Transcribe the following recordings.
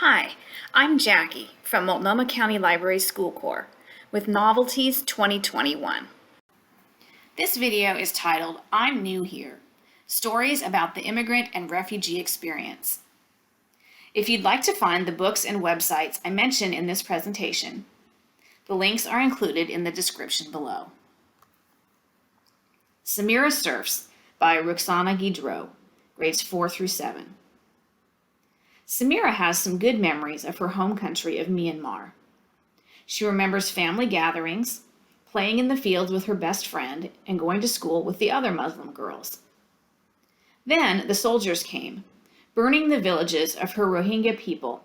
Hi, I'm Jackie from Multnomah County Library School Corps with Novelties 2021. This video is titled, I'm New Here, Stories about the Immigrant and Refugee Experience. If you'd like to find the books and websites I mention in this presentation, the links are included in the description below. Samira Surfs by Ruxana Guidreau, grades 4 through 7. Samira has some good memories of her home country of Myanmar. She remembers family gatherings, playing in the fields with her best friend, and going to school with the other Muslim girls. Then the soldiers came, burning the villages of her Rohingya people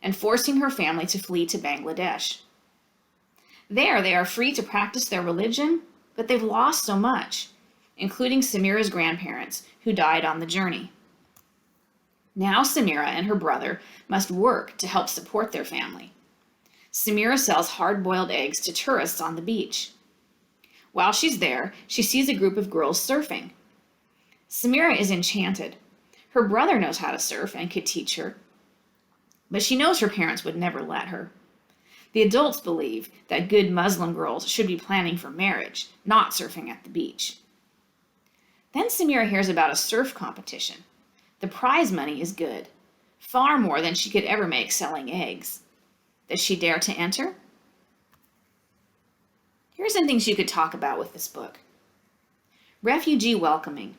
and forcing her family to flee to Bangladesh. There they are free to practice their religion, but they've lost so much, including Samira's grandparents, who died on the journey. Now Samira and her brother must work to help support their family. Samira sells hard-boiled eggs to tourists on the beach. While she's there, she sees a group of girls surfing. Samira is enchanted. Her brother knows how to surf and could teach her, but she knows her parents would never let her. The adults believe that good Muslim girls should be planning for marriage, not surfing at the beach. Then Samira hears about a surf competition. The prize money is good, far more than she could ever make selling eggs. Does she dare to enter? Here are some things you could talk about with this book. Refugee welcoming.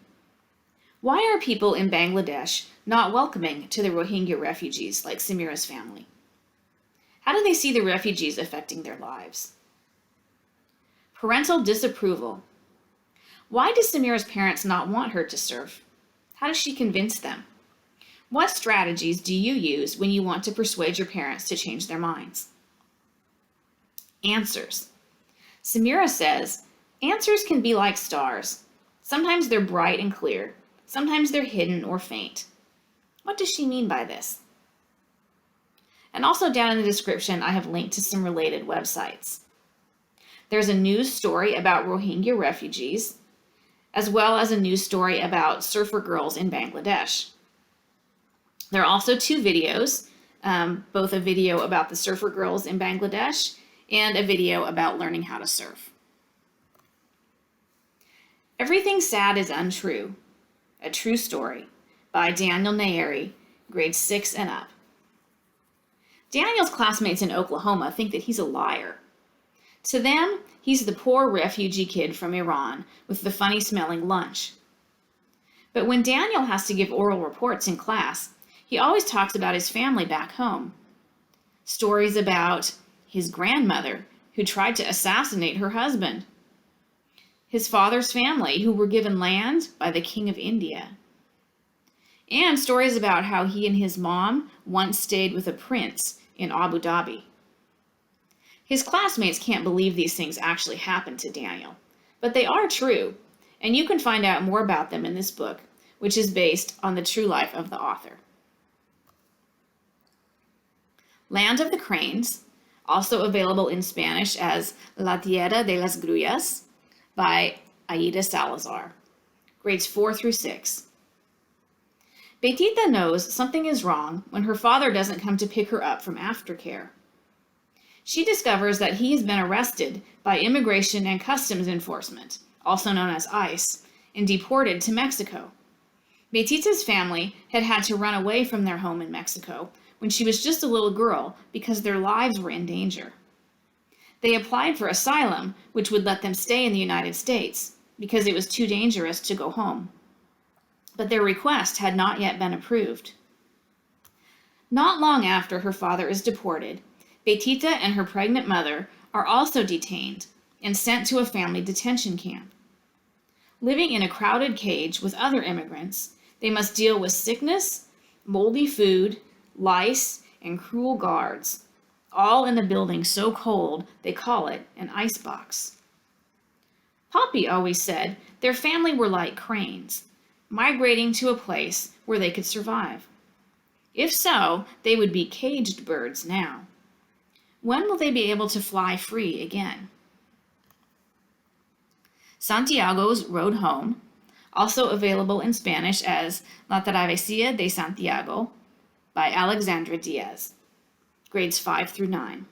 Why are people in Bangladesh not welcoming to the Rohingya refugees like Samira's family? How do they see the refugees affecting their lives? Parental disapproval. Why do Samira's parents not want her to surf? How does she convince them? What strategies do you use when you want to persuade your parents to change their minds? Answers. Samira says, answers can be like stars. Sometimes they're bright and clear. Sometimes they're hidden or faint. What does she mean by this? And also down in the description, I have linked to some related websites. There's a news story about Rohingya refugees, as well as a news story about surfer girls in Bangladesh. There are also two videos, both a video about the surfer girls in Bangladesh and a video about learning how to surf. Everything Sad is Untrue, a True Story by Daniel Nayeri, grades 6 and up. Daniel's classmates in Oklahoma think that he's a liar. To them, he's the poor refugee kid from Iran with the funny-smelling lunch. But when Daniel has to give oral reports in class, he always talks about his family back home. Stories about his grandmother, who tried to assassinate her husband. His father's family, who were given land by the King of India. And stories about how he and his mom once stayed with a prince in Abu Dhabi. His classmates can't believe these things actually happened to Daniel, but they are true, and you can find out more about them in this book, which is based on the true life of the author. Land of the Cranes, also available in Spanish as La Tierra de las Grullas by Aida Salazar, grades 4 through 6. Betita knows something is wrong when her father doesn't come to pick her up from aftercare. She discovers that he has been arrested by Immigration and Customs Enforcement, also known as ICE, and deported to Mexico. Betita's family had had to run away from their home in Mexico when she was just a little girl because their lives were in danger. They applied for asylum, which would let them stay in the United States because it was too dangerous to go home. But their request had not yet been approved. Not long after her father is deported, Betita and her pregnant mother are also detained and sent to a family detention camp. Living in a crowded cage with other immigrants, they must deal with sickness, moldy food, lice, and cruel guards, all in a building so cold they call it an icebox. Poppy always said their family were like cranes, migrating to a place where they could survive. If so, they would be caged birds now. When will they be able to fly free again? Santiago's Road Home, also available in Spanish as La Travesía de Santiago, by Alexandra Diaz, grades 5 through 9.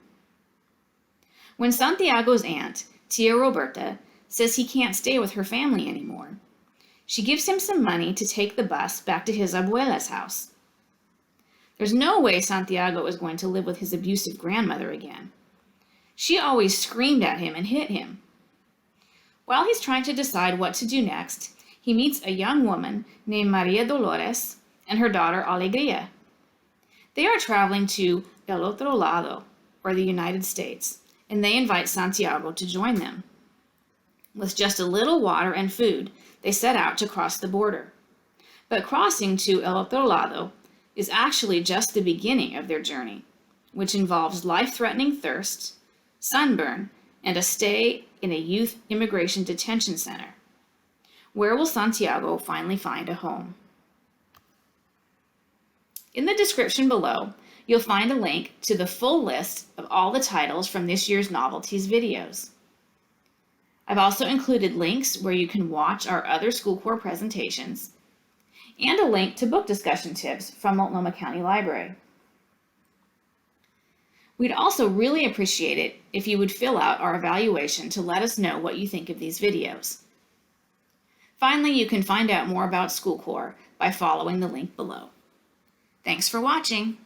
When Santiago's aunt, Tia Roberta, says he can't stay with her family anymore, she gives him some money to take the bus back to his abuela's house. There's no way Santiago is going to live with his abusive grandmother again. She always screamed at him and hit him. While he's trying to decide what to do next, he meets a young woman named Maria Dolores and her daughter Alegria. They are traveling to El Otro Lado, or the United States, and they invite Santiago to join them. With just a little water and food, they set out to cross the border. But crossing to El Otro Lado is actually just the beginning of their journey, which involves life-threatening thirst, sunburn, and a stay in a youth immigration detention center. Where will Santiago finally find a home? In the description below, you'll find a link to the full list of all the titles from this year's Novelties videos. I've also included links where you can watch our other School Corps presentations, and a link to book discussion tips from Multnomah County Library. We'd also really appreciate it if you would fill out our evaluation to let us know what you think of these videos. Finally, you can find out more about School Corps by following the link below. Thanks for watching.